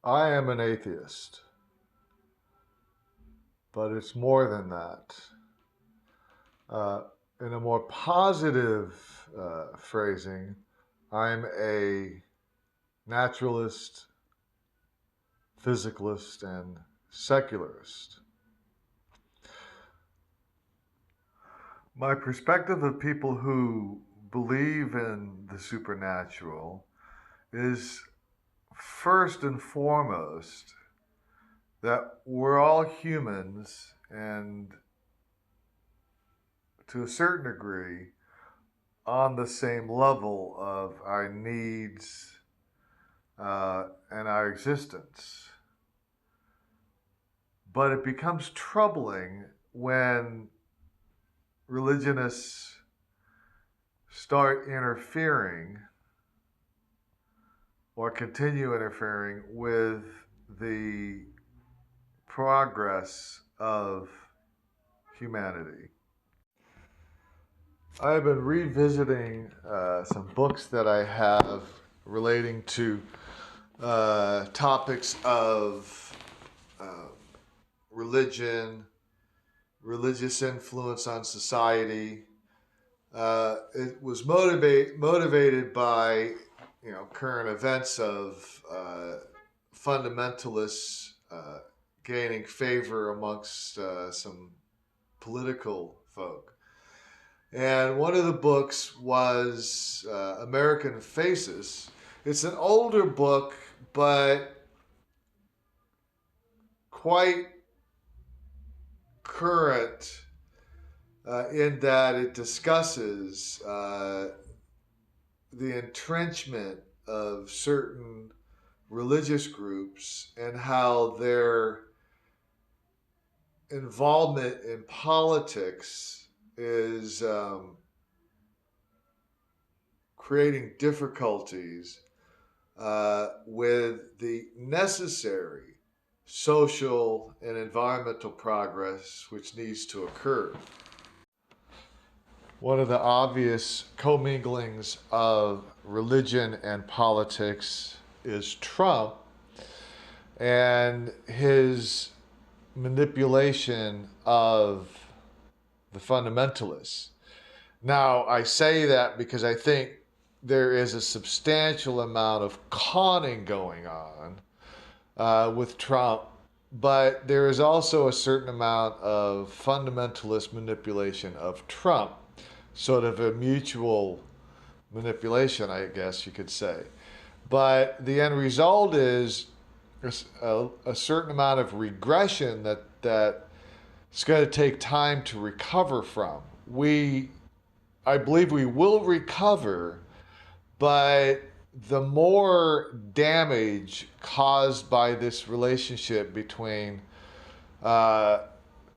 I am an atheist, but it's more than that. Uh, in a more positive phrasing, I'm a naturalist, physicalist, and secularist. My perspective of people who believe in the supernatural is first and foremost that we're all humans, and to a certain degree on the same level of our needs and our existence. But it becomes troubling when religionists start interfering or continue interfering with the progress of humanity. I've been revisiting some books that I have relating to topics of religion, religious influence on society. It was motivated by current events of fundamentalists gaining favor amongst some political folk. And one of the books was American Faces. It's an older book, but quite current in that it discusses the entrenchment of certain religious groups and how their involvement in politics is creating difficulties with the necessary social and environmental progress which needs to occur. One of the obvious comminglings of religion and politics is Trump and his manipulation of the fundamentalists. Now, I say that because I think there is a substantial amount of conning going on with Trump, but there is also a certain amount of fundamentalist manipulation of Trump, sort of a mutual manipulation, I guess you could say. But the end result is a certain amount of regression that it's going to take time to recover from. I believe we will recover, but the more damage caused by this relationship between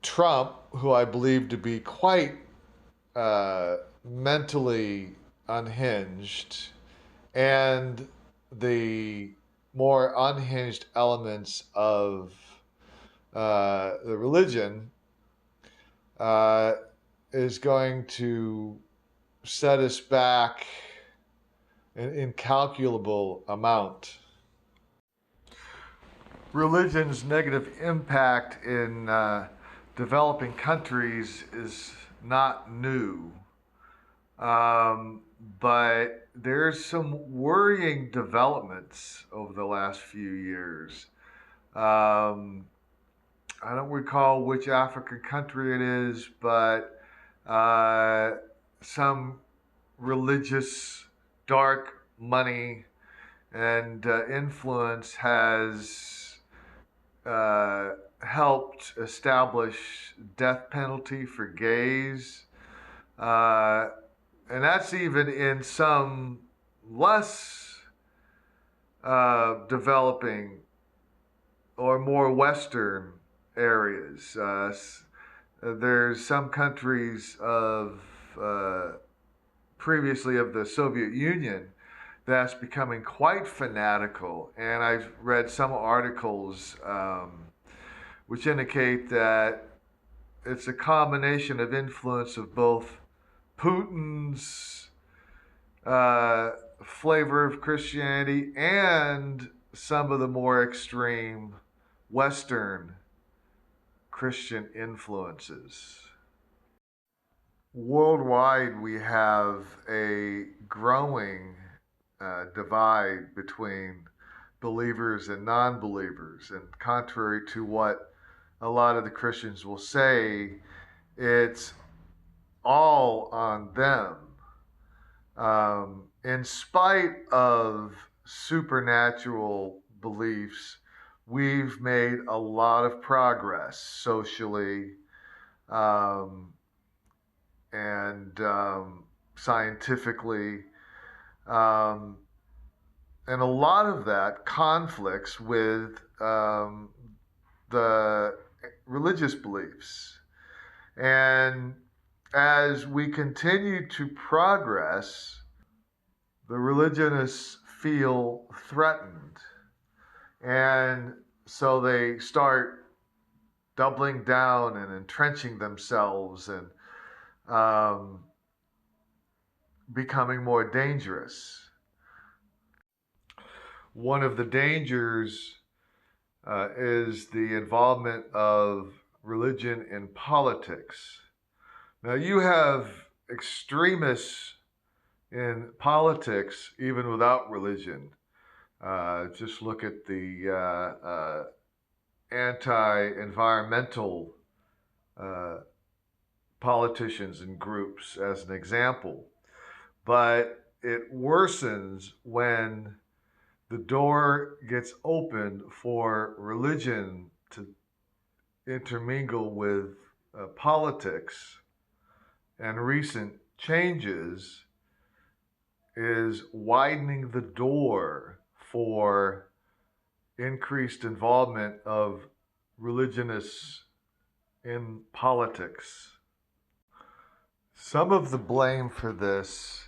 Trump, who I believe to be quite mentally unhinged, and the more unhinged elements of the religion, is going to set us back an incalculable amount. Religion's negative impact in developing countries is not new, but there's some worrying developments over the last few years. I don't recall which African country it is, but some religious dark money and influence has helped establish death penalty for gays. And that's even in some less developing or more Western areas. There's some countries of previously of the Soviet Union that's becoming quite fanatical, and I've read some articles which indicate that it's a combination of influence of both Putin's flavor of Christianity and some of the more extreme Western Christian influences. Worldwide, we have a growing divide between believers and non believers. And contrary to what a lot of the Christians will say, it's all on them. In spite of supernatural beliefs, we've made a lot of progress socially, um, and scientifically. Um, and a lot of that conflicts with the religious beliefs. And as we continue to progress, the religionists feel threatened. And so they start doubling down and entrenching themselves and um, becoming more dangerous. One of the dangers is the involvement of religion in politics. Now, you have extremists in politics even without religion. Just look at the anti environmental uh, politicians and groups as an example. But it worsens when the door gets opened for religion to intermingle with politics, and recent changes is widening the door for increased involvement of religionists in politics. Some of the blame for this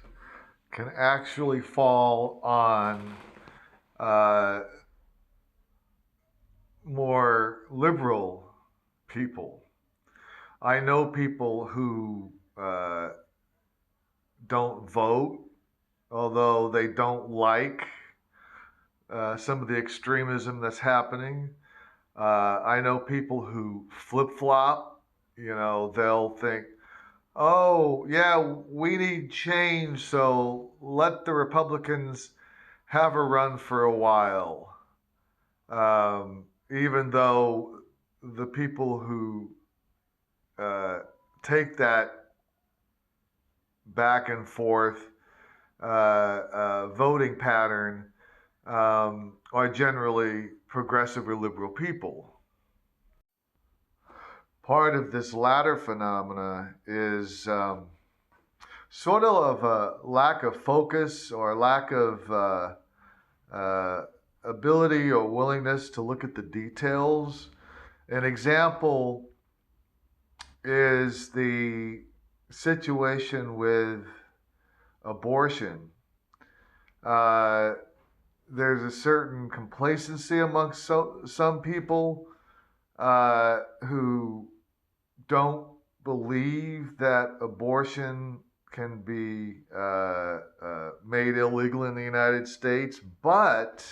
can actually fall on uh, more liberal people. I know people who don't vote, although they don't like some of the extremism that's happening. I know people who flip flop. You know, they'll think, oh, yeah, we need change, so let the Republicans have a run for a while. Even though the people who uh, take that back and forth voting pattern are generally progressive or liberal people. Part of this latter phenomena is sort of a lack of focus or lack of ability or willingness to look at the details. An example is the situation with abortion. Uh, there's a certain complacency amongst some people who don't believe that abortion can be made illegal in the United States. But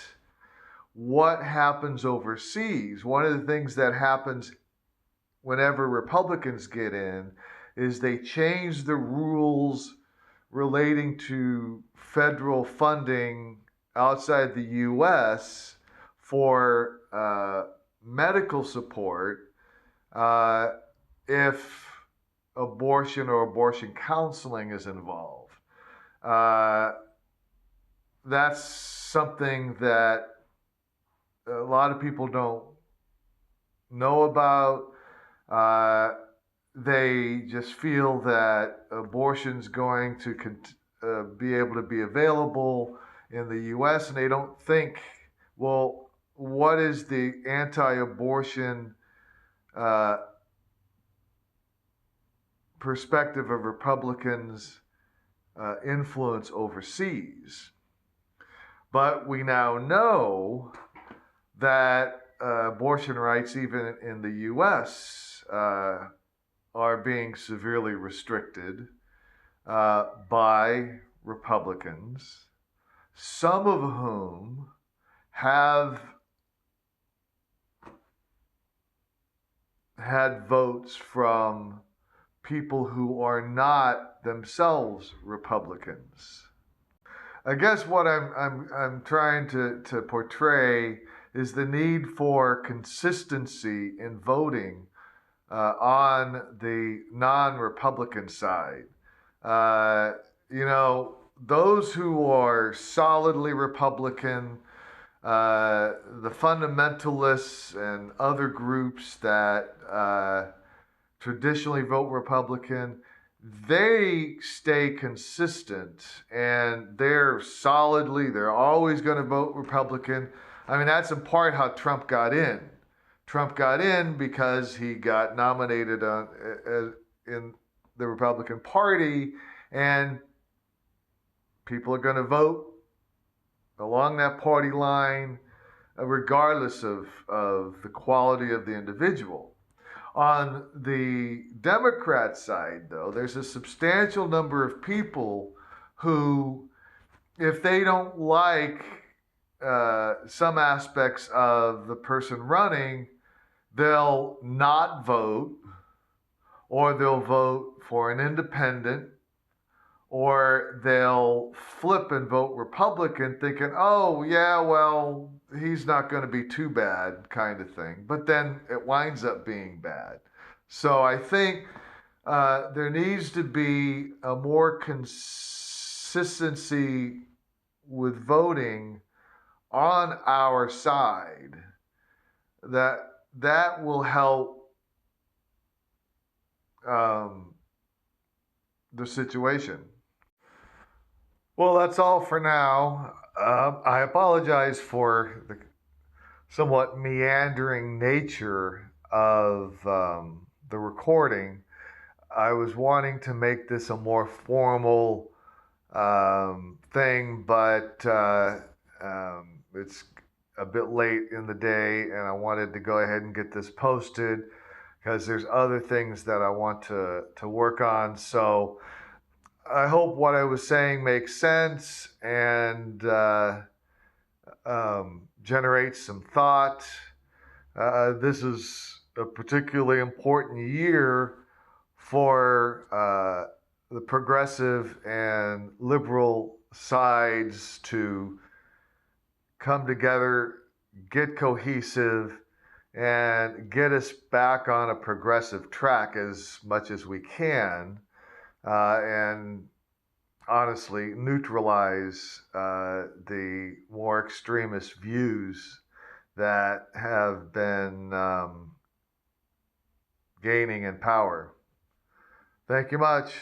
what happens overseas? One of the things that happens whenever Republicans get in is they change the rules relating to federal funding outside the U.S. for medical support if abortion or abortion counseling is involved. That's something that a lot of people don't know about. They just feel that abortion's going to be able to be available in the U.S., and they don't think, well, what is the anti-abortion perspective of Republicans' influence overseas? But we now know that abortion rights, even in the U.S., are being severely restricted by Republicans, some of whom have had votes from people who are not themselves Republicans. I guess what I'm trying to portray is the need for consistency in voting on the non-Republican side. Uh, those who are solidly Republican, the fundamentalists and other groups that traditionally vote Republican, they stay consistent and they're always going to vote Republican. I mean, that's in part how Trump got in. Trump got in because he got nominated in the Republican Party, and people are going to vote along that party line, regardless of the quality of the individual. On the Democrat side, though, there's a substantial number of people who, if they don't like some aspects of the person running, they'll not vote, or they'll vote for an independent, or they'll flip and vote Republican thinking, oh, yeah, well, he's not going to be too bad, kind of thing. But then it winds up being bad. So I think there needs to be a more consistency with voting on our side. That will help the situation. Well, that's all for now. I apologize for the somewhat meandering nature of the recording. I was wanting to make this a more formal thing, but it's a bit late in the day, and I wanted to go ahead and get this posted because there's other things that I want to work on. So I hope what I was saying makes sense and generates some thought. This is a particularly important year for the progressive and liberal sides to come together, get cohesive, and get us back on a progressive track as much as we can. And honestly neutralize the more extremist views that have been gaining in power. Thank you much.